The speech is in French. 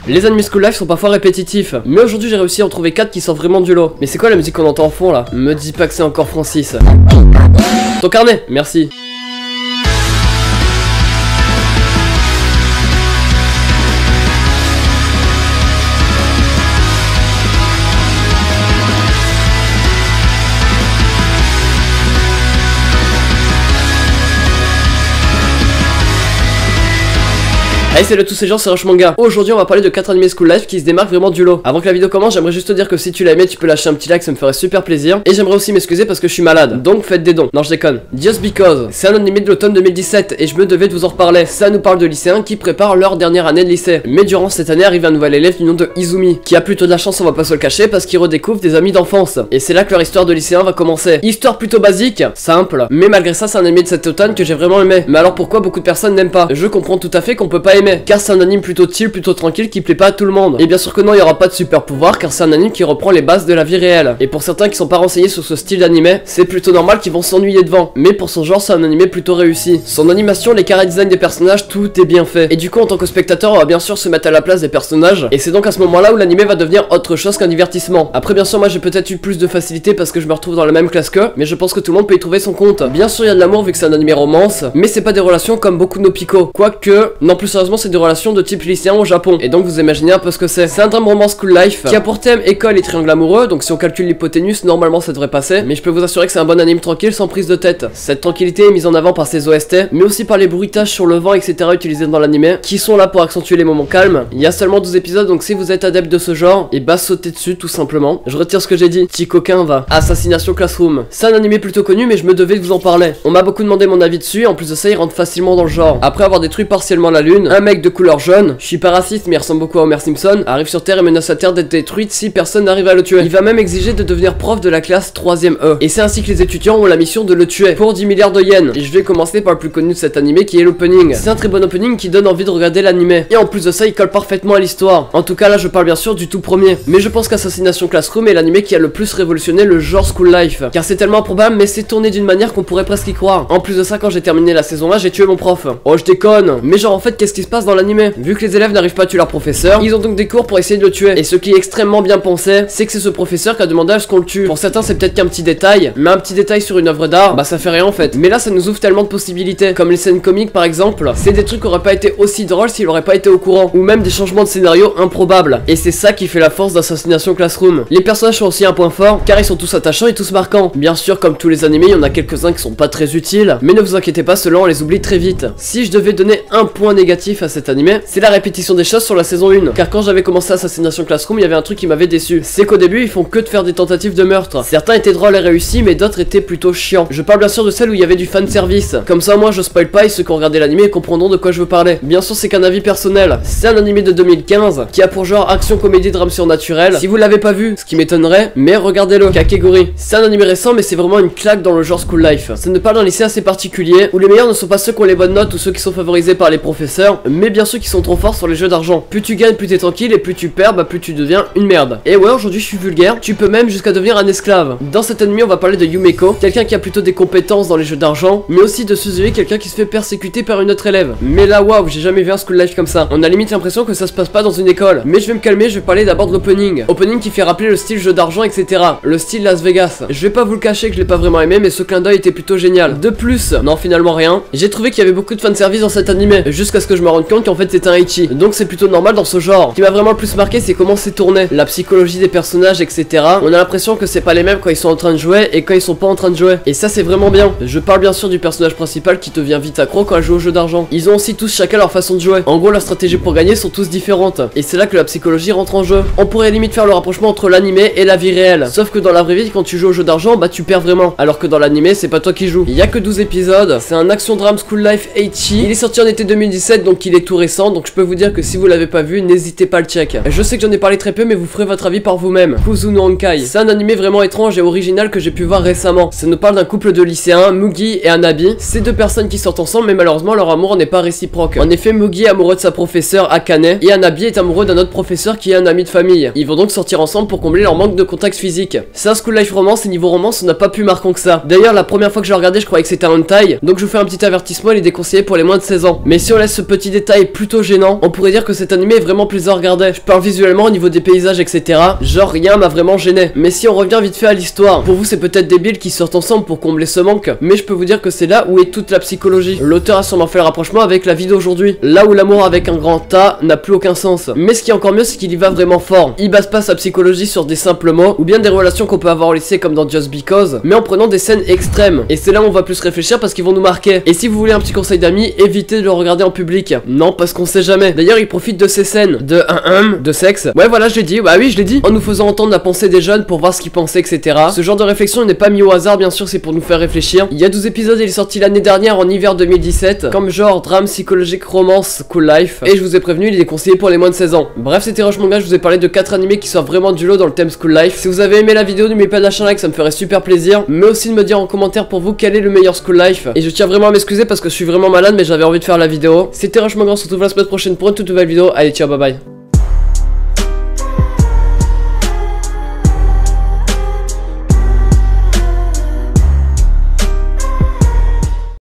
Les animés School Life sont parfois répétitifs, mais aujourd'hui j'ai réussi à en trouver 4 qui sortent vraiment du lot. Mais c'est quoi la musique qu'on entend en fond là? Me dis pas que c'est encore Francis. Ton carnet, merci. Hey, salut à tous ces gens, c'est Rush Manga. Aujourd'hui on va parler de 4 animés School Life qui se démarquent vraiment du lot. Avant que la vidéo commence, j'aimerais juste te dire que si tu l'as aimé, tu peux lâcher un petit like, ça me ferait super plaisir. Et j'aimerais aussi m'excuser parce que je suis malade, donc faites des dons. Non, je déconne. Just Because, c'est un animé de l'automne 2017 et je me devais de vous en reparler. Ça nous parle de lycéens qui préparent leur dernière année de lycée. Mais durant cette année arrive un nouvel élève du nom de Izumi, qui a plutôt de la chance, on va pas se le cacher, parce qu'il redécouvre des amis d'enfance. Et c'est là que leur histoire de lycéen va commencer. Histoire plutôt basique, simple, mais malgré ça c'est un animé de cet automne que j'ai vraiment aimé. Mais alors pourquoi beaucoup de personnes n'aiment pas? Je comprends tout à fait qu'on peut pas aimer, car c'est un anime plutôt chill, plutôt tranquille qui plaît pas à tout le monde. Et bien sûr que non, il y aura pas de super pouvoir car c'est un anime qui reprend les bases de la vie réelle. Et pour certains qui sont pas renseignés sur ce style d'anime, c'est plutôt normal qu'ils vont s'ennuyer devant. Mais pour son genre, c'est un anime plutôt réussi. Son animation, les chara design des personnages, tout est bien fait. Et du coup, en tant que spectateur, on va bien sûr se mettre à la place des personnages. Et c'est donc à ce moment-là où l'anime va devenir autre chose qu'un divertissement. Après, bien sûr, moi j'ai peut-être eu plus de facilité parce que je me retrouve dans la même classe qu'eux, mais je pense que tout le monde peut y trouver son compte. Bien sûr, il y a de l'amour vu que c'est un anime romance, mais c'est pas des relations comme beaucoup de nos picots. Quoique, non, plus sérieusement, c'est des relations de type lycéen au Japon. Et donc vous imaginez un peu ce que c'est. C'est un drame romance School Life qui a pour thème école et triangle amoureux. Donc si on calcule l'hypoténuse, normalement ça devrait passer. Mais je peux vous assurer que c'est un bon anime tranquille sans prise de tête. Cette tranquillité est mise en avant par ses OST, mais aussi par les bruitages sur le vent, etc. utilisés dans l'anime, qui sont là pour accentuer les moments calmes. Il y a seulement 12 épisodes, donc si vous êtes adepte de ce genre, et bah sautez dessus tout simplement. Je retire ce que j'ai dit. Petit coquin va. Assassination Classroom. C'est un anime plutôt connu, mais je me devais de vous en parler. On m'a beaucoup demandé mon avis dessus. En plus de ça, il rentre facilement dans le genre. Après avoir détruit partiellement la lune, un mec de couleur jaune, je suis pas raciste, mais il ressemble beaucoup à Homer Simpson, arrive sur Terre et menace la Terre d'être détruite si personne n'arrive à le tuer. Il va même exiger de devenir prof de la classe 3ème E. Et c'est ainsi que les étudiants ont la mission de le tuer pour 10 milliards de yens. Et je vais commencer par le plus connu de cet animé qui est l'opening. C'est un très bon opening qui donne envie de regarder l'animé. Et en plus de ça, il colle parfaitement à l'histoire. En tout cas, là, je parle bien sûr du tout premier. Mais je pense qu'Assassination Classroom est l'animé qui a le plus révolutionné le genre School Life. Car c'est tellement improbable, mais c'est tourné d'une manière qu'on pourrait presque y croire. En plus de ça, quand j'ai terminé la saison 1, j'ai tué mon prof. Oh, je déconne. Mais genre, en fait, qu'est-ce qui se passe dans l'animé? Vu que les élèves n'arrivent pas à tuer leur professeur, ils ont donc des cours pour essayer de le tuer. Et ce qui est extrêmement bien pensé, c'est que c'est ce professeur qui a demandé à ce qu'on le tue. Pour certains, c'est peut-être qu'un petit détail, mais un petit détail sur une œuvre d'art, bah ça fait rien en fait. Mais là, ça nous ouvre tellement de possibilités. Comme les scènes comiques par exemple, c'est des trucs qui auraient pas été aussi drôles s'il aurait pas été au courant. Ou même des changements de scénario improbables. Et c'est ça qui fait la force d'Assassination Classroom. Les personnages sont aussi un point fort, car ils sont tous attachants et tous marquants. Bien sûr, comme tous les animés, il y en a quelques-uns qui sont pas très utiles, mais ne vous inquiétez pas, ceux-là on les oublie très vite. Si je devais donner un point négatif à cet animé, c'est la répétition des choses sur la saison 1. Car quand j'avais commencé Assassination Classroom, il y avait un truc qui m'avait déçu. C'est qu'au début, ils font que de faire des tentatives de meurtre. Certains étaient drôles et réussis, mais d'autres étaient plutôt chiants. Je parle bien sûr de celles où il y avait du fan service. Comme ça, moi, je spoil pas et ceux qui ont regardé l'animé comprendront de quoi je veux parler. Bien sûr, c'est qu'un avis personnel. C'est un animé de 2015 qui a pour genre action, comédie, drame surnaturel. Si vous l'avez pas vu, ce qui m'étonnerait, mais regardez-le. Kakeguri. C'est un animé récent, mais c'est vraiment une claque dans le genre School Life. Ça ne parle d'un lycée assez particulier où les meilleurs ne sont pas ceux qui ont les bonnes notes ou ceux qui sont favorisés par les professeurs, mais bien ceux qui sont trop forts sur les jeux d'argent. Plus tu gagnes, plus t'es tranquille, et plus tu perds, bah plus tu deviens une merde. Et ouais, aujourd'hui je suis vulgaire, tu peux même jusqu'à devenir un esclave. Dans cet anime, on va parler de Yumeko, quelqu'un qui a plutôt des compétences dans les jeux d'argent, mais aussi de Suzui, quelqu'un qui se fait persécuter par une autre élève. Mais là, waouh, j'ai jamais vu un School Life comme ça. On a limite l'impression que ça se passe pas dans une école. Mais je vais me calmer, je vais parler d'abord de l'opening. Opening qui fait rappeler le style jeu d'argent, etc. Le style Las Vegas. Je vais pas vous le cacher que je l'ai pas vraiment aimé, mais ce clin d'œil était plutôt génial. De plus, non, finalement rien. J'ai trouvé qu'il y avait beaucoup de fanservice dans cet animé, jusqu'à ce que je me rende compte qu'en fait c'était un ecchi. Donc c'est plutôt normal dans ce genre. Ce qui m'a vraiment le plus marqué, c'est comment c'est tourné, la psychologie des personnages, etc. On a l'impression que c'est pas les mêmes quand ils sont en train de jouer et quand ils sont pas en train de jouer. Et ça c'est vraiment bien. Je parle bien sûr du personnage principal qui devient vite accro quand elle joue au jeu d'argent. Ils ont aussi tous chacun leur façon de jouer. En gros, leurs stratégies pour gagner sont tous différentes. Et c'est là que la psychologie rentre en jeu. On pourrait limite faire le rapprochement entre l'animé et la vie réelle. Sauf que dans la vraie vie, quand tu joues au jeu d'argent, bah tu perds vraiment. Alors que dans l'animé, c'est pas toi qui joues. Il y a que 12 épisodes. C'est un action drame School Life ecchi. Il est sorti en été 2017, donc il est tout récent. Donc je peux vous dire que si vous l'avez pas vu, n'hésitez pas à le check. Je sais que j'en ai parlé très peu, mais vous ferez votre avis par vous-même. Kuzuno Honkai. C'est un animé vraiment étrange et original que j'ai pu voir récemment. Ça nous parle d'un couple de lycéens, Mugi et Anabi. C'est deux personnes qui sortent ensemble, mais malheureusement leur amour n'est pas réciproque. En effet, Mugi est amoureux de sa professeure Akane et Anabi est amoureux d'un autre professeur qui est un ami de famille. Ils vont donc sortir ensemble pour combler leur manque de contact physique. C'est un School Life romance et niveau romance, on n'a pas plus marquant que ça. D'ailleurs, la première fois que j'ai regardé, je croyais que c'était un hentai, donc je vous fais un petit avertissement, il est déconseillé pour les moins de 16 ans. Mais si on laisse ce petit détails plutôt gênants, on pourrait dire que cet animé est vraiment plaisant à regarder. Je parle visuellement au niveau des paysages etc. Genre rien m'a vraiment gêné. Mais si on revient vite fait à l'histoire, pour vous c'est peut-être débile qu'ils sortent ensemble pour combler ce manque, mais je peux vous dire que c'est là où est toute la psychologie. L'auteur a sûrement fait le rapprochement avec la vie d'aujourd'hui, là où l'amour avec un grand A n'a plus aucun sens. Mais ce qui est encore mieux c'est qu'il y va vraiment fort. Il base pas sa psychologie sur des simples mots, ou bien des relations qu'on peut avoir au lycée comme dans Just Because, mais en prenant des scènes extrêmes. Et c'est là où on va plus réfléchir parce qu'ils vont nous marquer. Et si vous voulez un petit conseil d'amis, évitez de le regarder en public. Non, parce qu'on sait jamais. D'ailleurs il profite de ces scènes de sexe. Ouais voilà, je l'ai dit, bah oui je l'ai dit, en nous faisant entendre la pensée des jeunes pour voir ce qu'ils pensaient etc. Ce genre de réflexion n'est pas mis au hasard, bien sûr c'est pour nous faire réfléchir. Il y a 12 épisodes, il est sorti l'année dernière en hiver 2017, comme genre drame psychologique romance cool life, et je vous ai prévenu il est conseillé pour les moins de 16 ans. Bref c'était Rush Manga, je vous ai parlé de 4 animés qui sortent vraiment du lot dans le thème school life. Si vous avez aimé la vidéo n'oubliez pas de lâcher un like, ça me ferait super plaisir, mais aussi de me dire en commentaire pour vous quel est le meilleur school life. Et je tiens vraiment à m'excuser parce que je suis vraiment malade mais j'avais envie de faire la vidéo. C'était Rush Manga, on se retrouve la semaine prochaine pour une toute nouvelle vidéo, allez ciao bye bye.